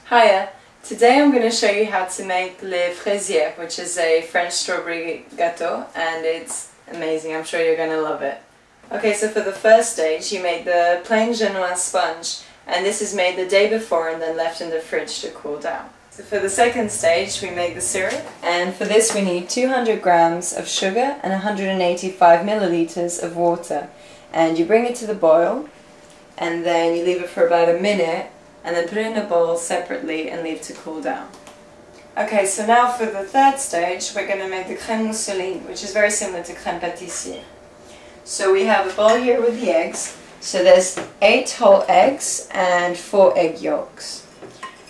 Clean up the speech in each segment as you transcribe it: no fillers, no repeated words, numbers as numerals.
Hiya! Today I'm going to show you how to make le Fraisier, which is a French strawberry gâteau, and it's amazing. I'm sure you're going to love it. Okay, so for the first stage you make the plain Genoise sponge, and this is made the day before and then left in the fridge to cool down. So for the second stage we make the syrup, and for this we need 200 grams of sugar and 185 milliliters of water, and you bring it to the boil and then you leave it for about a minute and then put it in a bowl separately and leave to cool down. Okay, so now for the third stage we're going to make the crème mousseline, which is very similar to crème pâtissier. So we have a bowl here with the eggs. So there's 8 whole eggs and 4 egg yolks.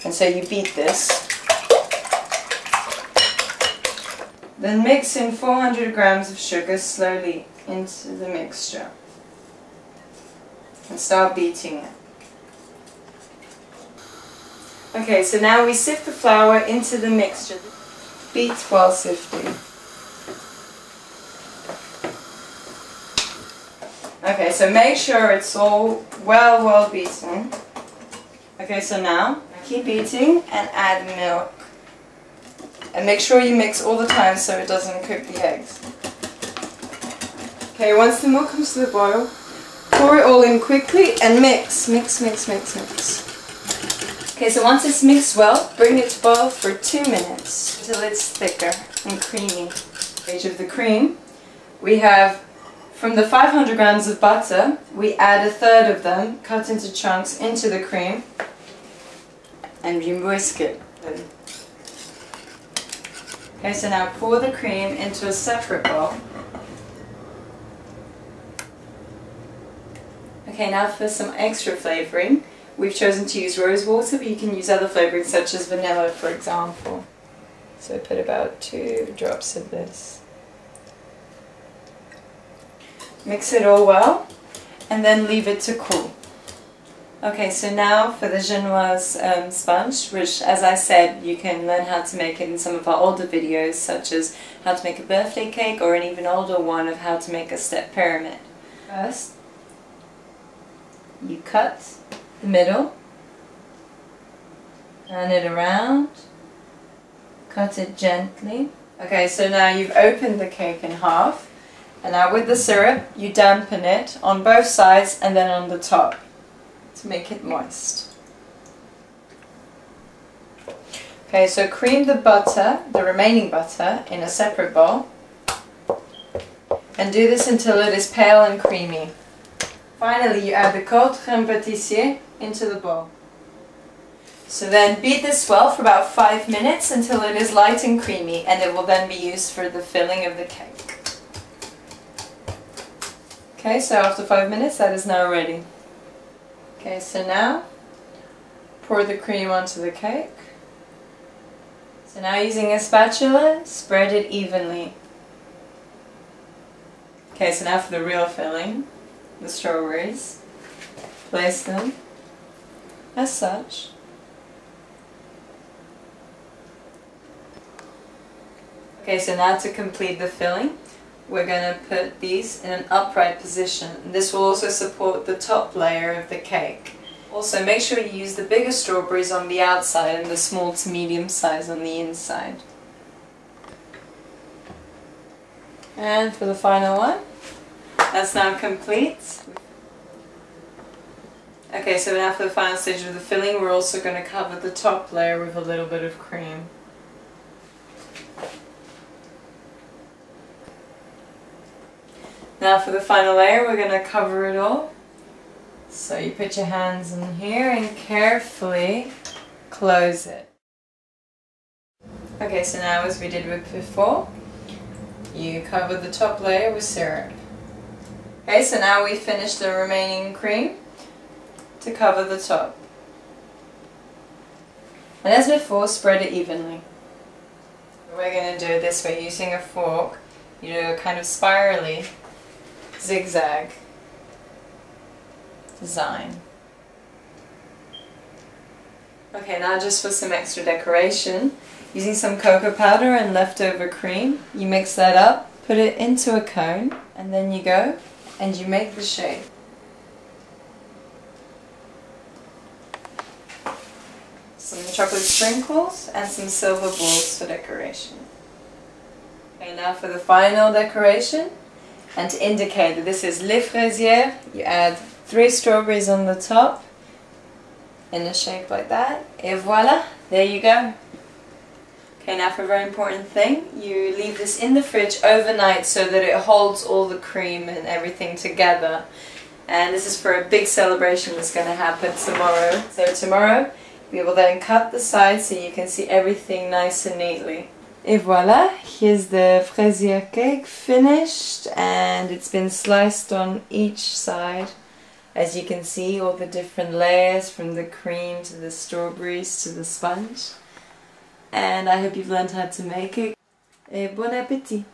And so you beat this. Then mix in 400 grams of sugar slowly into the mixture. And start beating it. Okay, so now we sift the flour into the mixture. Beat while sifting. Okay, so make sure it's all well beaten. Okay, so now keep beating and add milk. And make sure you mix all the time so it doesn't cook the eggs. Okay, once the milk comes to the boil, pour it all in quickly and mix. Okay, so once it's mixed well, bring it to boil for 2 minutes until it's thicker and creamy. Stage of the cream, we have from the 500 grams of butter, we add 1/3 of them cut into chunks into the cream and you whisk it. Okay, so now pour the cream into a separate bowl. Okay, now for some extra flavouring. We've chosen to use rose water, but you can use other flavourings such as vanilla, for example. So put about 2 drops of this. Mix it all well, and then leave it to cool. Okay, so now for the Genoise sponge, which, as I said, you can learn how to make it in some of our older videos, such as how to make a birthday cake, or an even older one of how to make a step pyramid. First, you cut the middle, turn it around, cut it gently. Okay, so now you've opened the cake in half, and now with the syrup you dampen it on both sides and then on the top to make it moist. Okay, so cream the butter, the remaining butter, in a separate bowl, and do this until it is pale and creamy. Finally, you add the cold crème pâtissier into the bowl. So then beat this well for about 5 minutes until it is light and creamy, and it will then be used for the filling of the cake. Okay, so after 5 minutes that is now ready. Okay, so now pour the cream onto the cake. So now using a spatula, spread it evenly. Okay, so now for the real filling. The strawberries, place them as such. Okay, so now to complete the filling, we're going to put these in an upright position. This will also support the top layer of the cake. Also, make sure you use the bigger strawberries on the outside and the small to medium size on the inside. And for the final one, that's now complete. Okay, so now for the final stage of the filling, we're also going to cover the top layer with a little bit of cream. Now for the final layer, we're going to cover it all. So you put your hands in here and carefully close it. Okay, so now as we did with before, you cover the top layer with syrup. Okay, so now we finished the remaining cream to cover the top. And as before, spread it evenly. We're going to do it this way using a fork. You do a kind of spirally zigzag design. Okay, now just for some extra decoration, using some cocoa powder and leftover cream, you mix that up, put it into a cone, and then you go and you make the shape. some chocolate sprinkles and some silver balls for decoration. Okay, now for the final decoration, and to indicate that this is Le Fraisier, you add 3 strawberries on the top in a shape like that, et voila, there you go. Okay, now for a very important thing, you leave this in the fridge overnight so that it holds all the cream and everything together. And this is for a big celebration that's going to happen tomorrow. So tomorrow we will then cut the sides so you can see everything nice and neatly. Et voila, here's the Fraisier cake finished, and it's been sliced on each side. As you can see, all the different layers from the cream to the strawberries to the sponge. And I hope you've learned how to make it. Et bon appétit!